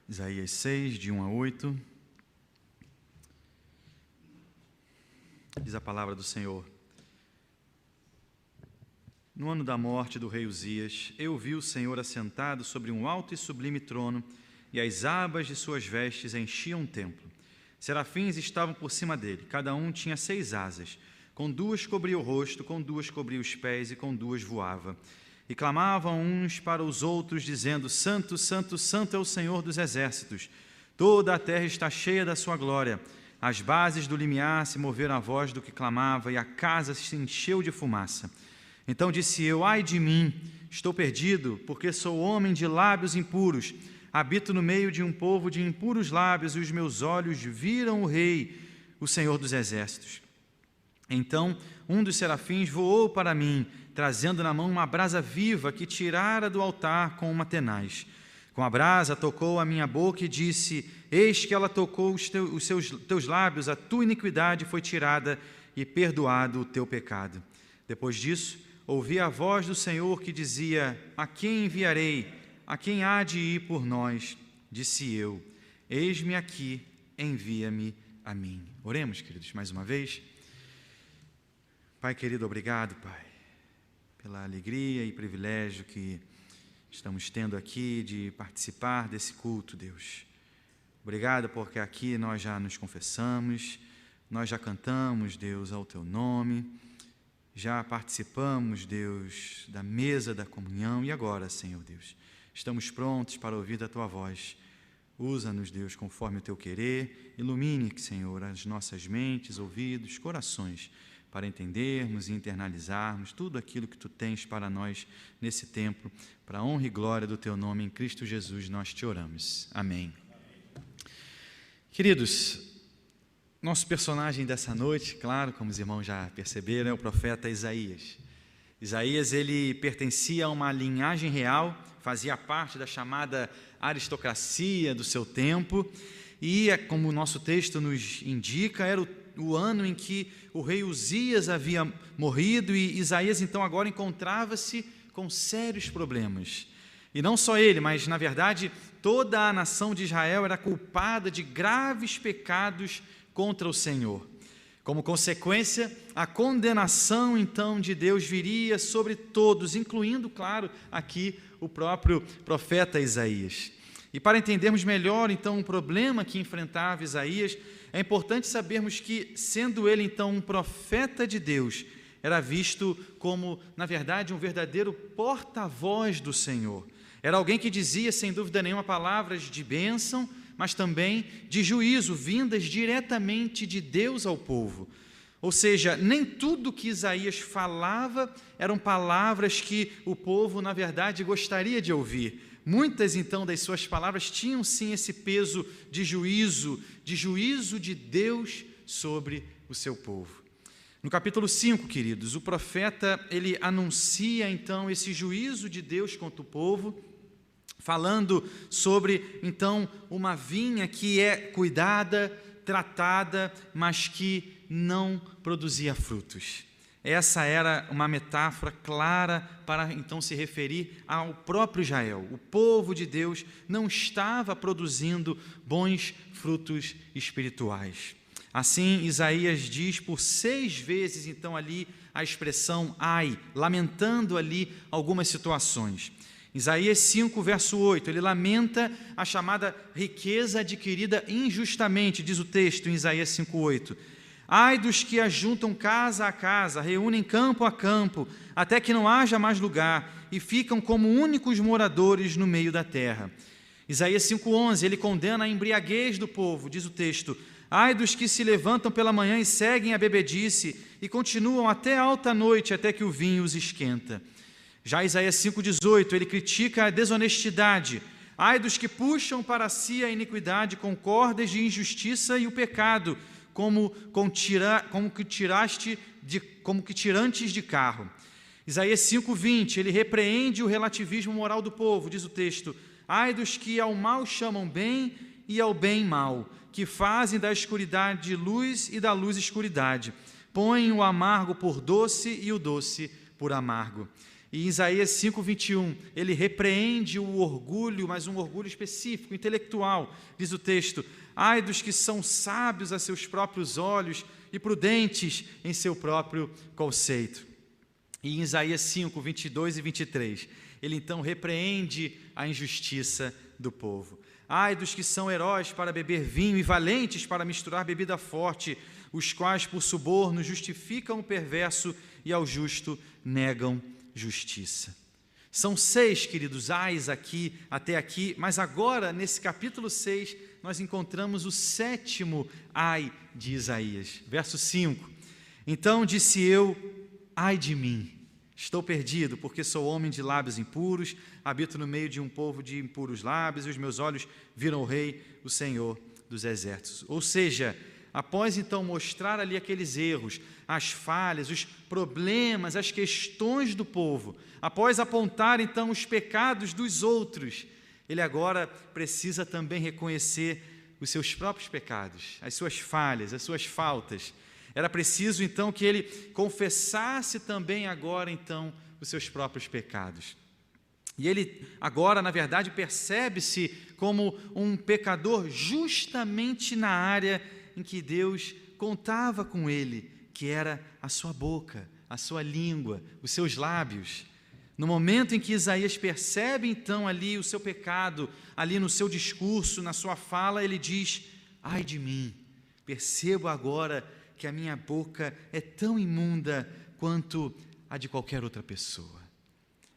Isaías 6, de 1 a 8. Diz a palavra do Senhor. No ano da morte do rei Uzias, eu vi o Senhor assentado sobre um alto e sublime trono, e as abas de suas vestes enchiam o templo. Serafins estavam por cima dele, cada um tinha 6 asas. Com 2 cobria o rosto, com 2 cobria os pés, e com 2 voava. E clamavam uns para os outros, dizendo: Santo, Santo, Santo é o Senhor dos exércitos. Toda a terra está cheia da sua glória. As bases do limiar se moveram à voz do que clamava, e a casa se encheu de fumaça. Então disse eu: ai de mim, estou perdido, porque sou homem de lábios impuros. Habito no meio de um povo de impuros lábios, e os meus olhos viram o Rei, o Senhor dos exércitos. Então um dos serafins voou para mim, trazendo na mão uma brasa viva que tirara do altar com uma tenaz. Com a brasa tocou a minha boca e disse: eis que ela tocou os teus lábios, a tua iniquidade foi tirada e perdoado o teu pecado. Depois disso, ouvi a voz do Senhor que dizia: a quem enviarei? A quem há de ir por nós? Disse eu: eis-me aqui, envia-me a mim. Oremos, queridos, mais uma vez. Pai querido, obrigado, Pai, pela alegria e privilégio que estamos tendo aqui de participar desse culto, Deus. Obrigado porque aqui nós já nos confessamos, nós já cantamos, Deus, ao Teu nome, já participamos, Deus, da mesa da comunhão e agora, Senhor Deus, estamos prontos para ouvir da Tua voz. Usa-nos, Deus, conforme o Teu querer, ilumine, Senhor, as nossas mentes, ouvidos, corações, para entendermos e internalizarmos tudo aquilo que Tu tens para nós nesse tempo, para a honra e glória do Teu nome, em Cristo Jesus, nós te oramos. Amém. Queridos, nosso personagem dessa noite, claro, como os irmãos já perceberam, é o profeta Isaías. Isaías, ele pertencia a uma linhagem real, fazia parte da chamada aristocracia do seu tempo, e, como o nosso texto nos indica, era o ano em que o rei Uzias havia morrido, e Isaías então agora encontrava-se com sérios problemas. E não só ele, mas na verdade toda a nação de Israel era culpada de graves pecados contra o Senhor. Como consequência, a condenação então de Deus viria sobre todos, incluindo, claro, aqui o próprio profeta Isaías. E para entendermos melhor então o problema que enfrentava Isaías, é importante sabermos que, sendo ele então um profeta de Deus, era visto como, na verdade, um verdadeiro porta-voz do Senhor. Era alguém que dizia, sem dúvida nenhuma, palavras de bênção, mas também de juízo, vindas diretamente de Deus ao povo. Ou seja, nem tudo que Isaías falava eram palavras que o povo, na verdade, gostaria de ouvir. Muitas, então, das suas palavras tinham, sim, esse peso de juízo de Deus sobre o seu povo. No capítulo 5, queridos, o profeta, ele anuncia, então, esse juízo de Deus contra o povo, falando sobre, então, uma vinha que é cuidada, tratada, mas que não produzia frutos. Essa era uma metáfora clara para então se referir ao próprio Israel. O povo de Deus não estava produzindo bons frutos espirituais. Assim, Isaías diz por 6 vezes então ali a expressão ai, lamentando ali algumas situações. Isaías 5, verso 8, ele lamenta a chamada riqueza adquirida injustamente, diz o texto em Isaías 5, 8. Ai dos que ajuntam casa a casa, reúnem campo a campo, até que não haja mais lugar, e ficam como únicos moradores no meio da terra. Isaías 5,11, ele condena a embriaguez do povo, diz o texto. Ai dos que se levantam pela manhã e seguem a bebedice, e continuam até alta noite, até que o vinho os esquenta. Já Isaías 5,18, ele critica a desonestidade. Ai dos que puxam para si a iniquidade com cordas de injustiça e o pecado, como que tirantes de carro. Isaías 5,20, ele repreende o relativismo moral do povo, diz o texto. Ai dos que ao mal chamam bem e ao bem mal, que fazem da escuridade luz e da luz escuridade, põem o amargo por doce e o doce por amargo. E em Isaías 5:21, ele repreende o orgulho, mas um orgulho específico, intelectual. Diz o texto: ai dos que são sábios a seus próprios olhos e prudentes em seu próprio conceito. E em Isaías 5:22 e 23, ele então repreende a injustiça do povo. Ai dos que são heróis para beber vinho e valentes para misturar bebida forte, os quais por suborno justificam o perverso e ao justo negam justiça. São 6, queridos, ais aqui, até aqui, mas agora, nesse capítulo 6, nós encontramos o 7º ai de Isaías. Verso 5: então disse eu, ai de mim, estou perdido, porque sou homem de lábios impuros, habito no meio de um povo de impuros lábios, e os meus olhos viram o Rei, o Senhor dos Exércitos. Ou seja, após então mostrar ali aqueles erros, as falhas, os problemas, as questões do povo, após apontar então os pecados dos outros, ele agora precisa também reconhecer os seus próprios pecados, as suas falhas, as suas faltas. Era preciso então que ele confessasse também agora então os seus próprios pecados. E ele agora, na verdade, percebe-se como um pecador justamente na área em que Deus contava com ele, que era a sua boca, a sua língua, os seus lábios. No momento em que Isaías percebe então ali o seu pecado, ali no seu discurso, na sua fala, ele diz: ai de mim, percebo agora que a minha boca é tão imunda quanto a de qualquer outra pessoa.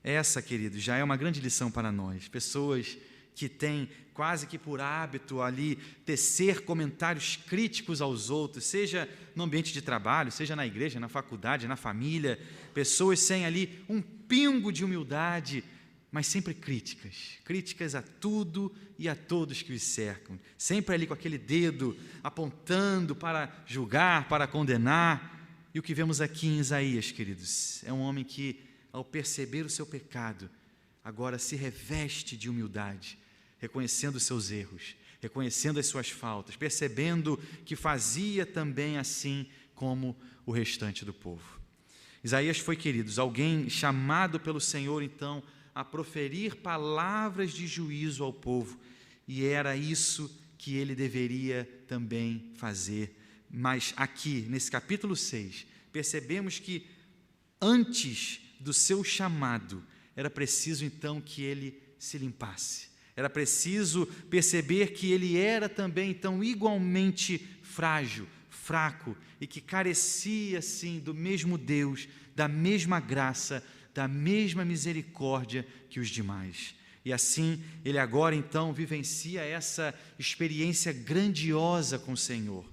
Essa, queridos, já é uma grande lição para nós, pessoas que têm quase que por hábito ali tecer comentários críticos aos outros, seja no ambiente de trabalho, seja na igreja, na faculdade, na família, pessoas sem ali um pingo de humildade, mas sempre críticas a tudo e a todos que os cercam, sempre ali com aquele dedo apontando para julgar, para condenar. E o que vemos aqui em Isaías, queridos, é um homem que, ao perceber o seu pecado, agora se reveste de humildade, reconhecendo os seus erros, reconhecendo as suas faltas, percebendo que fazia também assim como o restante do povo. Isaías foi, queridos, alguém chamado pelo Senhor, então, a proferir palavras de juízo ao povo, e era isso que ele deveria também fazer. Mas aqui, nesse capítulo 6, percebemos que antes do seu chamado, era preciso então que ele se limpasse. Era preciso perceber que ele era também então igualmente frágil, fraco, e que carecia sim do mesmo Deus, da mesma graça, da mesma misericórdia que os demais. E assim, ele agora então vivencia essa experiência grandiosa com o Senhor.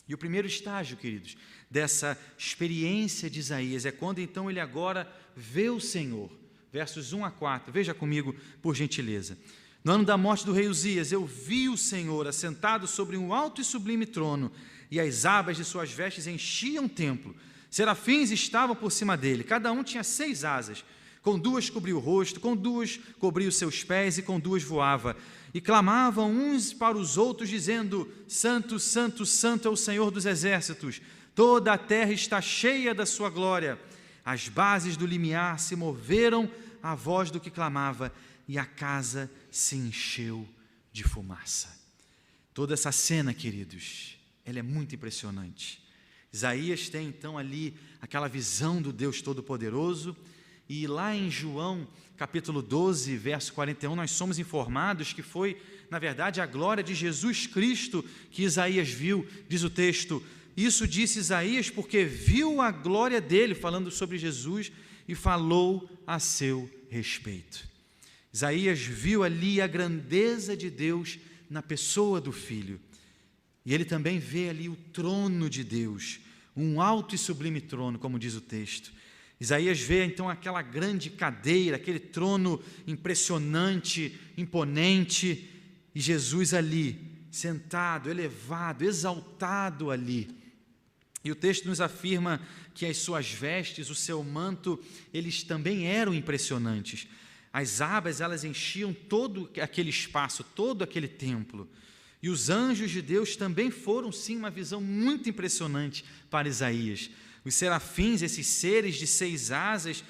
E o primeiro estágio, queridos, dessa experiência de Isaías é quando então ele agora vê o Senhor. Versos 1 a 4, veja comigo, por gentileza. No ano da morte do rei Uzias, eu vi o Senhor assentado sobre um alto e sublime trono, e as abas de suas vestes enchiam o templo. Serafins estavam por cima dele, cada um tinha 6 asas, com 2 cobria o rosto, com 2 cobria os seus pés e com 2 voava. E clamavam uns para os outros, dizendo: Santo, Santo, Santo é o Senhor dos exércitos, toda a terra está cheia da sua glória. As bases do limiar se moveram à voz do que clamava, e a casa se encheu de fumaça. Toda essa cena, queridos, ela é muito impressionante. Isaías tem então ali aquela visão do Deus Todo-Poderoso, e lá em João, capítulo 12, verso 41, nós somos informados que foi, na verdade, a glória de Jesus Cristo que Isaías viu. Diz o texto: isso disse Isaías porque viu a glória dele, falando sobre Jesus, e falou a seu respeito. Isaías viu ali a grandeza de Deus na pessoa do Filho. E ele também vê ali o trono de Deus, um alto e sublime trono, como diz o texto. Isaías vê então aquela grande cadeira, aquele trono impressionante, imponente, e Jesus ali, sentado, elevado, exaltado ali. E o texto nos afirma que as suas vestes, o seu manto, eles também eram impressionantes. As abas, elas enchiam todo aquele espaço, todo aquele templo. E os anjos de Deus também foram, sim, uma visão muito impressionante para Isaías. Os serafins, esses seres de 6 asas,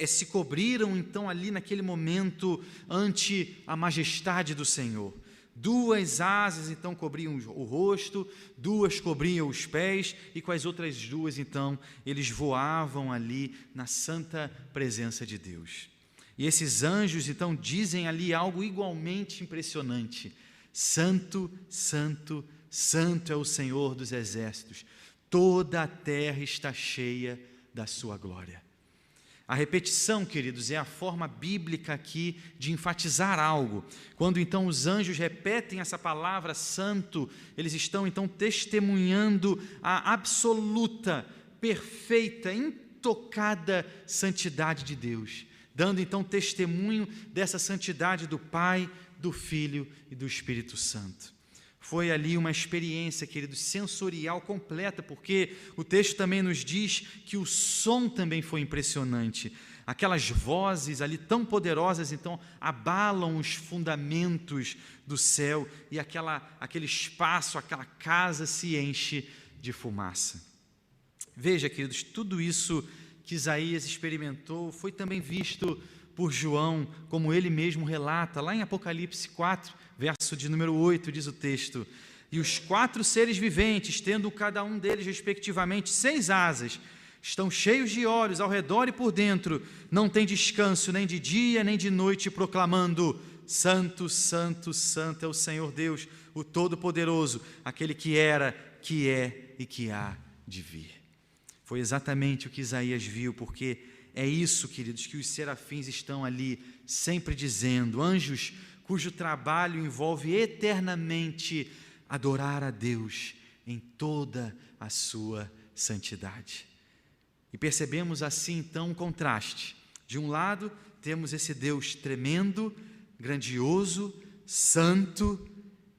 se cobriram então ali naquele momento ante a majestade do Senhor. 2 asas então cobriam o rosto, 2 cobriam os pés, e com as outras 2 então eles voavam ali na santa presença de Deus. E esses anjos então dizem ali algo igualmente impressionante: Santo, Santo, Santo é o Senhor dos exércitos, toda a terra está cheia da sua glória. A repetição, queridos, é a forma bíblica aqui de enfatizar algo. Quando então os anjos repetem essa palavra santo, eles estão então testemunhando a absoluta, perfeita, intocada santidade de Deus, dando então testemunho dessa santidade do Pai, do Filho e do Espírito Santo. Foi ali uma experiência, queridos, sensorial completa, porque o texto também nos diz que o som também foi impressionante. Aquelas vozes ali tão poderosas, então, abalam os fundamentos do céu e aquele espaço, aquela casa se enche de fumaça. Veja, queridos, tudo isso que Isaías experimentou foi também visto por João, como ele mesmo relata, lá em Apocalipse 4, verso de número 8, diz o texto: e os 4 seres viventes, tendo cada um deles respectivamente 6 asas, estão cheios de olhos ao redor e por dentro, não tem descanso nem de dia nem de noite, proclamando: Santo, Santo, Santo é o Senhor Deus, o Todo-Poderoso, aquele que era, que é e que há de vir. Foi exatamente o que Isaías viu, porque é isso, queridos, que os serafins estão ali sempre dizendo, anjos cujo trabalho envolve eternamente adorar a Deus em toda a sua santidade. E percebemos assim então um contraste. De um lado temos esse Deus tremendo, grandioso, santo,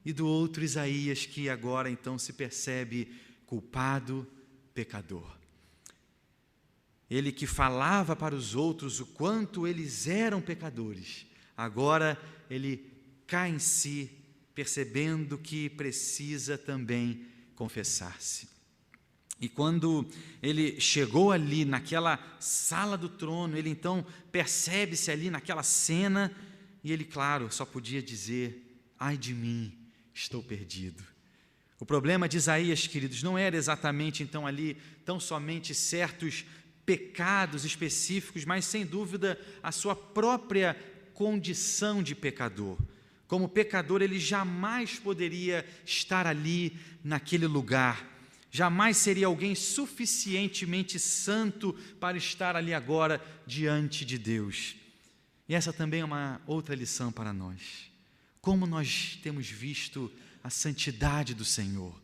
e do outro Isaías, que agora então se percebe culpado, pecador. Ele que falava para os outros o quanto eles eram pecadores, agora ele cai em si, percebendo que precisa também confessar-se. E quando ele chegou ali naquela sala do trono, ele então percebe-se ali naquela cena, e ele, claro, só podia dizer: ai de mim, estou perdido. O problema de Isaías, queridos, não era exatamente então ali tão somente certos pecados específicos, mas sem dúvida a sua própria condição de pecador. Como pecador, ele jamais poderia estar ali naquele lugar, jamais seria alguém suficientemente santo para estar ali agora diante de Deus. E essa também é uma outra lição para nós. Como nós temos visto a santidade do Senhor?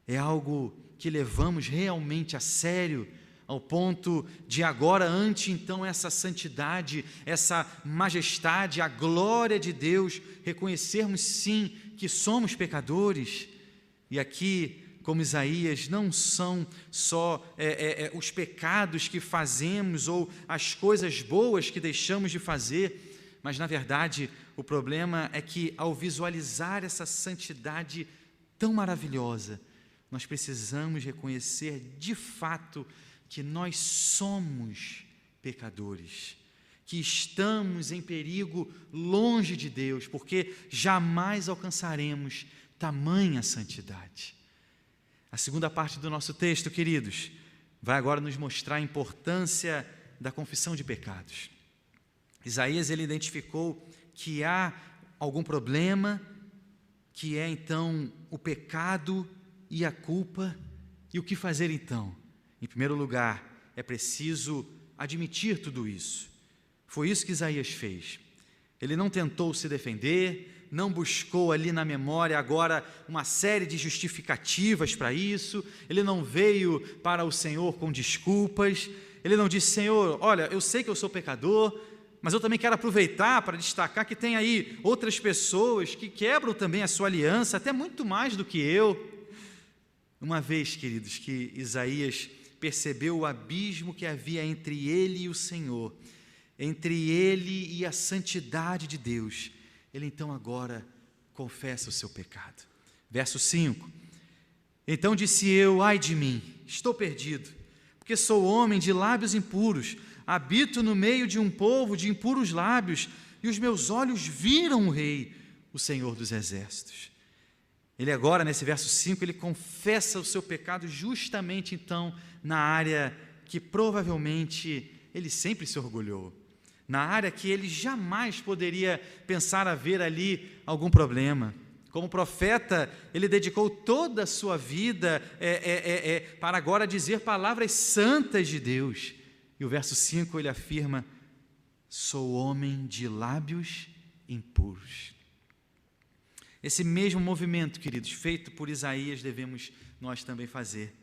É algo que levamos realmente a sério, ao ponto de agora, ante então essa santidade, essa majestade, a glória de Deus, reconhecermos sim que somos pecadores. E aqui, como Isaías, não são só os pecados que fazemos ou as coisas boas que deixamos de fazer, mas na verdade o problema é que ao visualizar essa santidade tão maravilhosa, nós precisamos reconhecer de fato que nós somos pecadores, que estamos em perigo longe de Deus, porque jamais alcançaremos tamanha santidade. A segunda parte do nosso texto, queridos, vai agora nos mostrar a importância da confissão de pecados. Isaías, ele identificou que há algum problema, que é então o pecado e a culpa, e o que fazer então? Em primeiro lugar, é preciso admitir tudo isso. Foi isso que Isaías fez. Ele não tentou se defender, não buscou ali na memória agora uma série de justificativas para isso, ele não veio para o Senhor com desculpas, ele não disse: Senhor, olha, eu sei que eu sou pecador, mas eu também quero aproveitar para destacar que tem aí outras pessoas que quebram também a sua aliança, até muito mais do que eu. Uma vez, queridos, que Isaías percebeu o abismo que havia entre ele e o Senhor, entre ele e a santidade de Deus, ele então agora confessa o seu pecado. Verso 5: então disse eu: ai de mim, estou perdido, porque sou homem de lábios impuros, habito no meio de um povo de impuros lábios, e os meus olhos viram o Rei, o Senhor dos Exércitos. Ele agora, nesse verso 5, ele confessa o seu pecado justamente, então, na área que provavelmente ele sempre se orgulhou, na área que ele jamais poderia pensar haver ali algum problema. Como profeta, ele dedicou toda a sua vida para agora dizer palavras santas de Deus. E o verso 5 ele afirma: sou homem de lábios impuros. Esse mesmo movimento, queridos, feito por Isaías, devemos nós também fazer.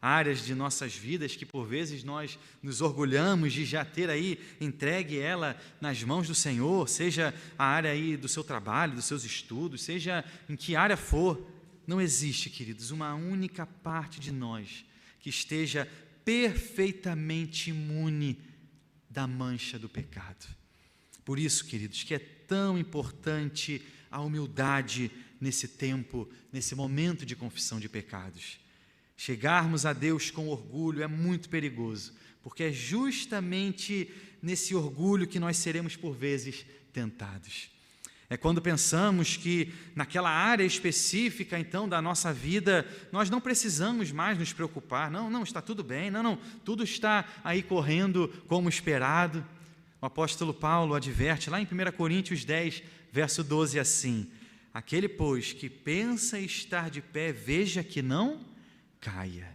Áreas de nossas vidas que por vezes nós nos orgulhamos de já ter aí entregue ela nas mãos do Senhor, seja a área aí do seu trabalho, dos seus estudos, seja em que área for, não existe, queridos, uma única parte de nós que esteja perfeitamente imune da mancha do pecado. Por isso, queridos, que é tão importante a humildade nesse tempo, nesse momento de confissão de pecados. Chegarmos a Deus com orgulho é muito perigoso, porque é justamente nesse orgulho que nós seremos por vezes tentados. É quando pensamos que naquela área específica, então, da nossa vida, nós não precisamos mais nos preocupar. Não, está tudo bem, não, tudo está aí correndo como esperado. O apóstolo Paulo adverte lá em 1 Coríntios 10, verso 12, assim: aquele, pois, que pensa estar de pé, veja que não caia.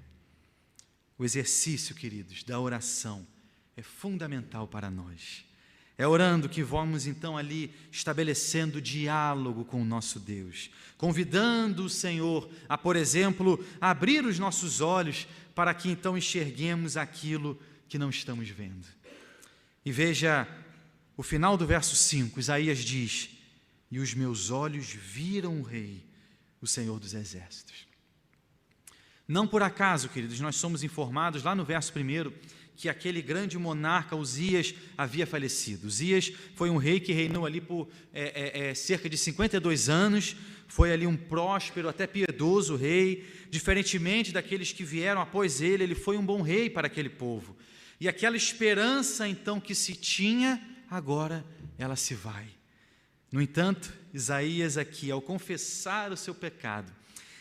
O exercício, queridos, da oração é fundamental para nós. É orando que vamos então ali estabelecendo diálogo com o nosso Deus, convidando o Senhor a, por exemplo, abrir os nossos olhos para que então enxerguemos aquilo que não estamos vendo. E veja o final do verso 5, Isaías diz: e os meus olhos viram o Rei, o Senhor dos Exércitos. Não por acaso, queridos, nós somos informados lá no verso 1 que aquele grande monarca Uzias havia falecido. Uzias foi um rei que reinou ali por cerca de 52 anos, foi ali um próspero, até piedoso rei, diferentemente daqueles que vieram após ele, ele foi um bom rei para aquele povo. E aquela esperança então que se tinha, agora ela se vai. No entanto, Isaías aqui, ao confessar o seu pecado,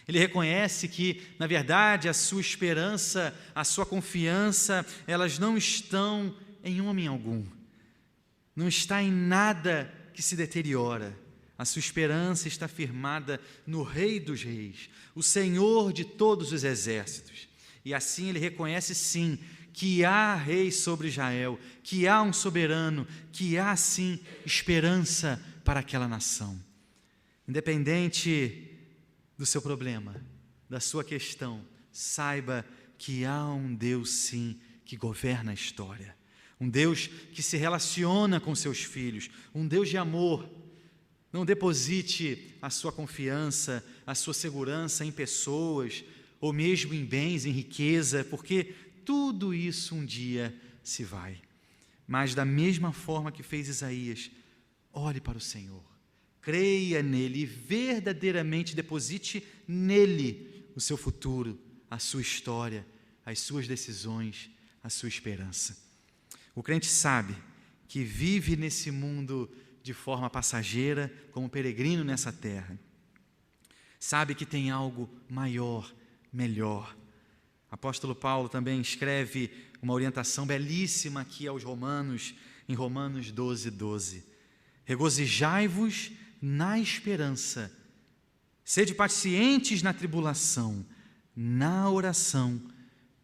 ele reconhece que, na verdade, a sua esperança, a sua confiança, elas não estão em homem algum, não está em nada que se deteriora. A sua esperança está firmada no Rei dos Reis, o Senhor de todos os exércitos. E assim ele reconhece, sim, que há rei sobre Israel, que há um soberano, que há, sim, esperança para aquela nação. Independente do seu problema, da sua questão, saiba que há um Deus, sim, que governa a história. Um Deus que se relaciona com seus filhos, um Deus de amor. Não deposite a sua confiança, a sua segurança em pessoas, ou mesmo em bens, em riqueza, porque tudo isso um dia se vai. Mas da mesma forma que fez Isaías, olhe para o Senhor. Creia nele e verdadeiramente deposite nele o seu futuro, a sua história, as suas decisões, a sua esperança. O crente sabe que vive nesse mundo de forma passageira, como peregrino nessa terra. Sabe que tem algo maior, melhor. O apóstolo Paulo também escreve uma orientação belíssima aqui aos romanos, em Romanos 12, 12. Regozijai-vos na esperança, sede pacientes na tribulação, na oração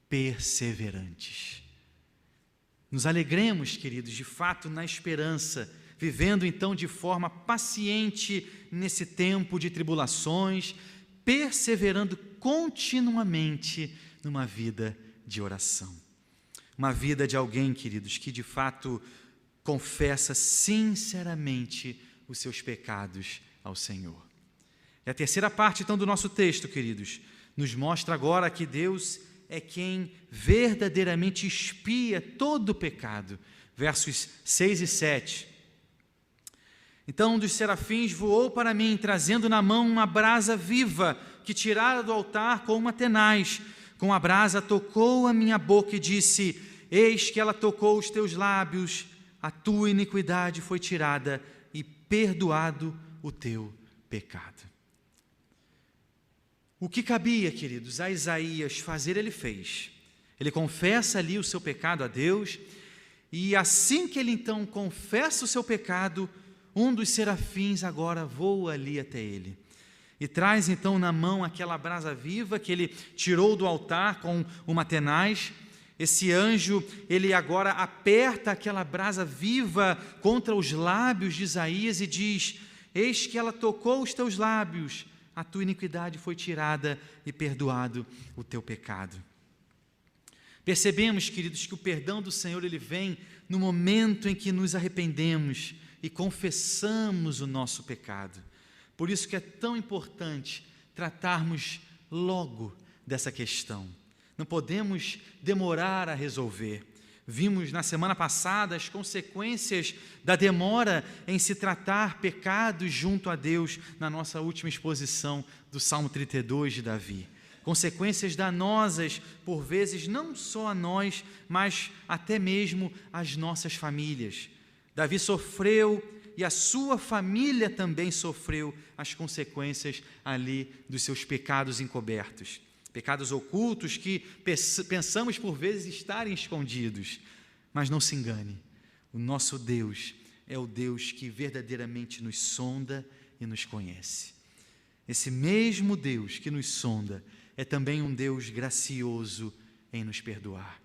perseverantes. Nos alegremos, queridos, de fato na esperança, vivendo então de forma paciente nesse tempo de tribulações, perseverando continuamente numa vida de oração. Uma vida de alguém, queridos, que de fato confessa sinceramente os seus pecados ao Senhor. E a terceira parte, então, do nosso texto, queridos, nos mostra agora que Deus é quem verdadeiramente expia todo o pecado. Versos 6 e 7. Então um dos serafins voou para mim, trazendo na mão uma brasa viva, que tirara do altar com uma tenaz, com a brasa tocou a minha boca e disse: eis que ela tocou os teus lábios, a tua iniquidade foi tirada e perdoado o teu pecado. O que cabia, queridos, a Isaías fazer, ele fez. Ele confessa ali o seu pecado a Deus, e assim que ele então confessa o seu pecado, um dos serafins agora voa ali até ele e traz então na mão aquela brasa viva que ele tirou do altar com uma tenaz. Esse anjo, ele agora aperta aquela brasa viva contra os lábios de Isaías e diz: eis que ela tocou os teus lábios, a tua iniquidade foi tirada e perdoado o teu pecado. Percebemos, queridos, que o perdão do Senhor, ele vem no momento em que nos arrependemos e confessamos o nosso pecado. Por isso que é tão importante tratarmos logo dessa questão. Não podemos demorar a resolver. Vimos na semana passada as consequências da demora em se tratar pecados junto a Deus, na nossa última exposição do Salmo 32 de Davi. Consequências danosas, por vezes, não só a nós, mas até mesmo às nossas famílias. Davi sofreu e a sua família também sofreu as consequências ali dos seus pecados encobertos. Pecados ocultos que pensamos por vezes estarem escondidos. Mas não se engane, o nosso Deus é o Deus que verdadeiramente nos sonda e nos conhece. Esse mesmo Deus que nos sonda é também um Deus gracioso em nos perdoar.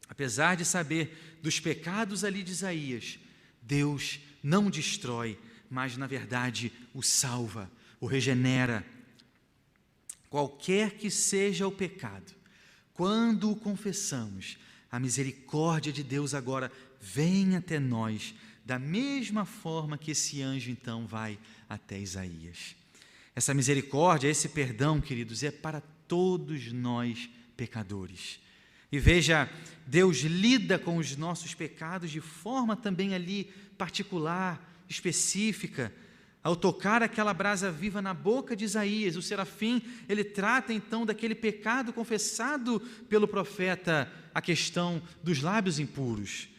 Apesar de saber dos pecados ali de Isaías, Deus não destrói, mas na verdade o salva, o regenera. Qualquer que seja o pecado, quando o confessamos, a misericórdia de Deus agora vem até nós, da mesma forma que esse anjo então vai até Isaías. Essa misericórdia, esse perdão, queridos, é para todos nós pecadores. E veja, Deus lida com os nossos pecados de forma também ali particular, específica. Ao tocar aquela brasa viva na boca de Isaías, o serafim, ele trata então daquele pecado confessado pelo profeta, a questão dos lábios impuros.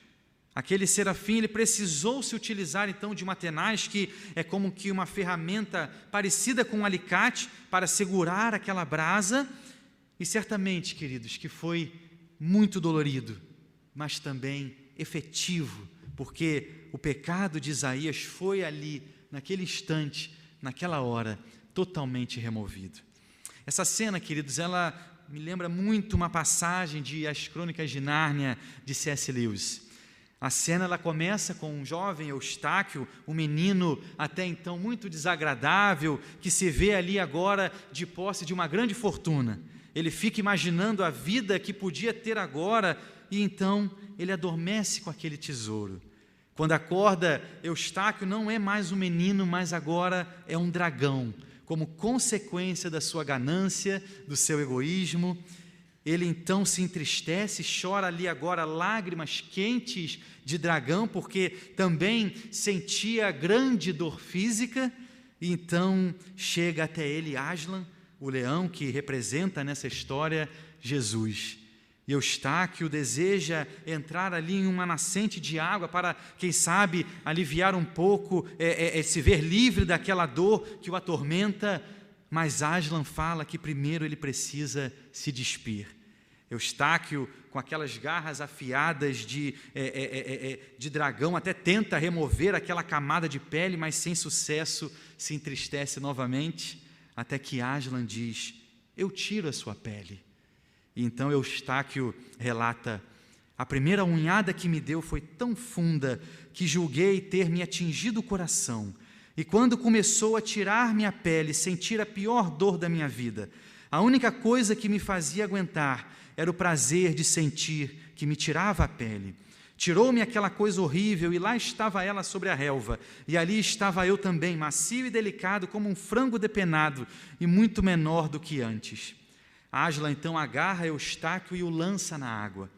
Aquele serafim, ele precisou se utilizar então de uma tenaz, que é como que uma ferramenta parecida com um alicate, para segurar aquela brasa, e certamente, queridos, que foi muito dolorido, mas também efetivo, porque o pecado de Isaías foi ali, naquele instante, naquela hora, totalmente removido. Essa cena, queridos, ela me lembra muito uma passagem de As Crônicas de Nárnia, de C.S. Lewis. A cena, ela começa com um jovem Eustáquio, um menino até então muito desagradável, que se vê ali agora de posse de uma grande fortuna. Ele fica imaginando a vida que podia ter agora, e então ele adormece com aquele tesouro. Quando acorda, Eustáquio não é mais um menino, mas agora é um dragão, como consequência da sua ganância, do seu egoísmo. Ele então se entristece, chora ali agora lágrimas quentes de dragão, porque também sentia grande dor física, e então chega até ele Aslan, o leão que representa nessa história Jesus. E Eustáquio deseja entrar ali em uma nascente de água para, quem sabe, aliviar um pouco, se ver livre daquela dor que o atormenta, mas Aslan fala que primeiro ele precisa se despir. Eustáquio, com aquelas garras afiadas de dragão, até tenta remover aquela camada de pele, mas sem sucesso, se entristece novamente, até que Aslan diz: eu tiro a sua pele. E então Eustáquio relata: a primeira unhada que me deu foi tão funda que julguei ter me atingido o coração. E quando começou a tirar-me a pele, senti a pior dor da minha vida. A única coisa que me fazia aguentar era o prazer de sentir que me tirava a pele. Tirou-me aquela coisa horrível, e lá estava ela sobre a relva, e ali estava eu também, macio e delicado como um frango depenado, e muito menor do que antes. Aslan então agarra Eustáquio e o lança na água.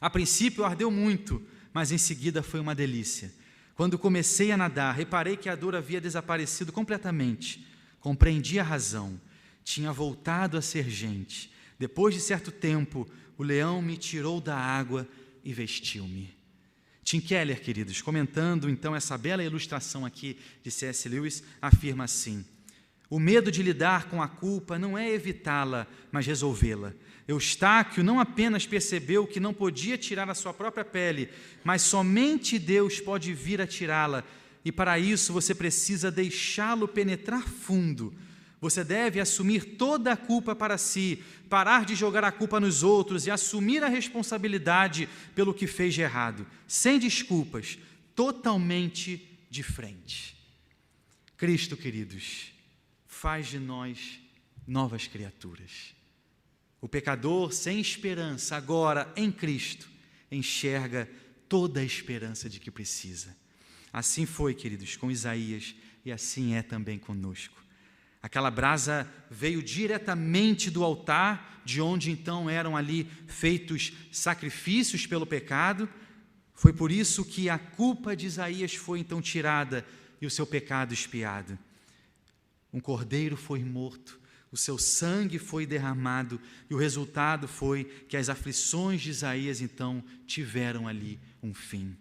A princípio ardeu muito, mas em seguida foi uma delícia. Quando comecei a nadar, reparei que a dor havia desaparecido completamente. Compreendi a razão. Tinha voltado a ser gente. Depois de certo tempo, o leão me tirou da água e vestiu-me. Tim Keller, queridos, comentando então essa bela ilustração aqui de C.S. Lewis, afirma assim: o medo de lidar com a culpa não é evitá-la, mas resolvê-la. Eustáquio não apenas percebeu que não podia tirar a sua própria pele, mas somente Deus pode vir a tirá-la, e para isso você precisa deixá-lo penetrar fundo. Você deve assumir toda a culpa para si, parar de jogar a culpa nos outros e assumir a responsabilidade pelo que fez de errado, sem desculpas, totalmente de frente. Cristo, queridos, faz de nós novas criaturas. O pecador sem esperança, agora em Cristo, enxerga toda a esperança de que precisa. Assim foi, queridos, com Isaías, e assim é também conosco. Aquela brasa veio diretamente do altar, de onde então eram ali feitos sacrifícios pelo pecado. Foi por isso que a culpa de Isaías foi então tirada e o seu pecado expiado. Um cordeiro foi morto, o seu sangue foi derramado, e o resultado foi que as aflições de Isaías então tiveram ali um fim.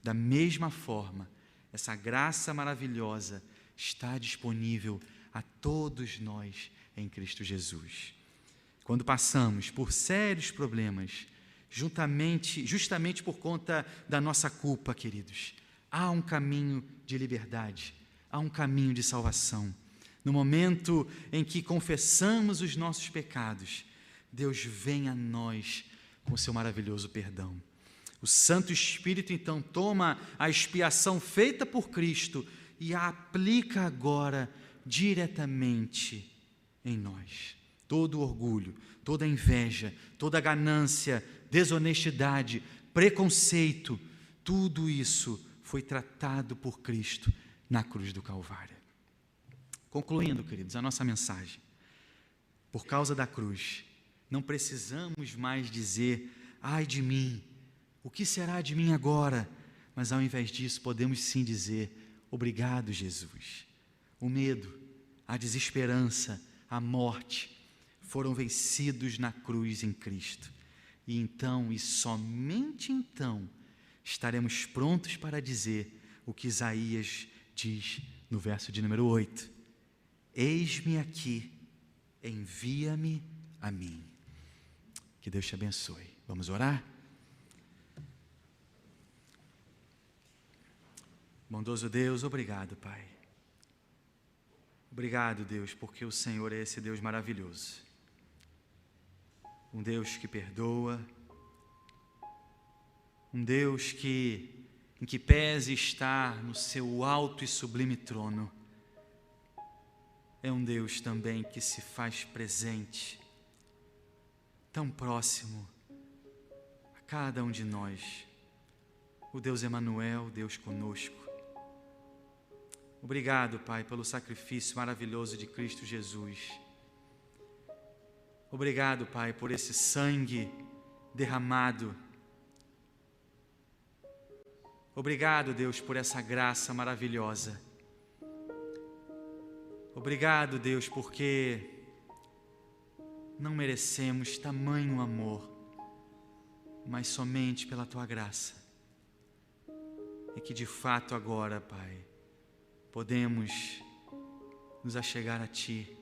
Da mesma forma, essa graça maravilhosa está disponível a todos nós em Cristo Jesus. Quando passamos por sérios problemas, justamente por conta da nossa culpa, queridos, há um caminho de liberdade, há um caminho de salvação. No momento em que confessamos os nossos pecados, Deus vem a nós com o seu maravilhoso perdão. O Santo Espírito então toma a expiação feita por Cristo e a aplica agora diretamente em nós. Todo orgulho, toda inveja, toda ganância, desonestidade, preconceito, tudo isso foi tratado por Cristo na cruz do Calvário. Concluindo, queridos, a nossa mensagem. Por causa da cruz, não precisamos mais dizer: ai de mim, o que será de mim agora? Mas ao invés disso, podemos sim dizer: obrigado, Jesus. O medo, a desesperança, a morte foram vencidos na cruz em Cristo. E então, e somente então, estaremos prontos para dizer o que Isaías diz no verso de número 8. Eis-me aqui, envia-me a mim. Que Deus te abençoe. Vamos orar? Bondoso Deus, obrigado, Pai. Obrigado, Deus, porque o Senhor é esse Deus maravilhoso. Um Deus que perdoa, um Deus em que pese estar no seu alto e sublime trono. É um Deus também que se faz presente, tão próximo a cada um de nós. O Deus Emanuel, Deus conosco. Obrigado, Pai, pelo sacrifício maravilhoso de Cristo Jesus. Obrigado, Pai, por esse sangue derramado. Obrigado, Deus, por essa graça maravilhosa. Obrigado, Deus, porque não merecemos tamanho amor, mas somente pela Tua graça. É que de fato agora, Pai, podemos nos achegar a Ti.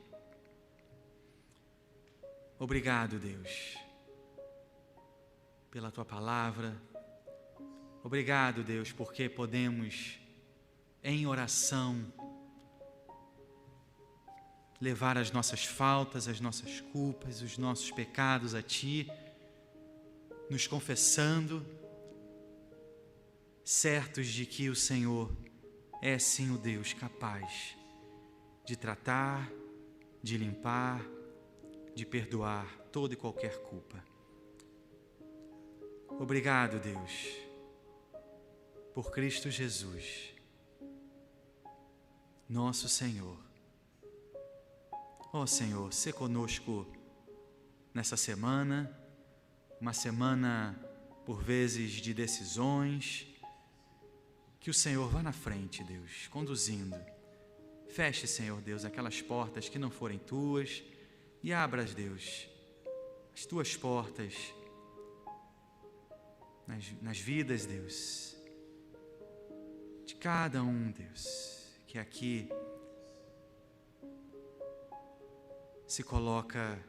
Obrigado, Deus, pela Tua palavra. Obrigado, Deus, porque podemos, em oração, levar as nossas faltas, as nossas culpas, os nossos pecados a Ti, nos confessando, certos de que o Senhor é sim o Deus capaz de tratar, de limpar, de perdoar toda e qualquer culpa. Obrigado, Deus, por Cristo Jesus, nosso Senhor. Ó Senhor, sê conosco nessa semana, uma semana por vezes de decisões. Que o Senhor vá na frente, Deus, conduzindo. Feche, Senhor Deus, aquelas portas que não forem Tuas e abra-as, Deus, as tuas portas nas vidas, Deus, de cada um, Deus, que aqui se coloca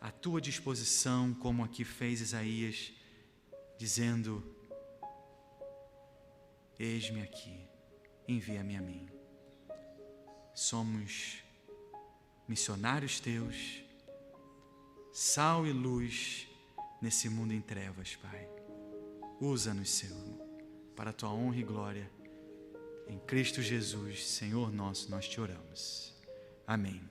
à tua disposição, como aqui fez Isaías, dizendo: eis-me aqui, envia-me a mim. Somos missionários teus, sal e luz nesse mundo em trevas, Pai. Usa-nos, Senhor, para a tua honra e glória. Em Cristo Jesus, Senhor nosso, nós te oramos. Amém.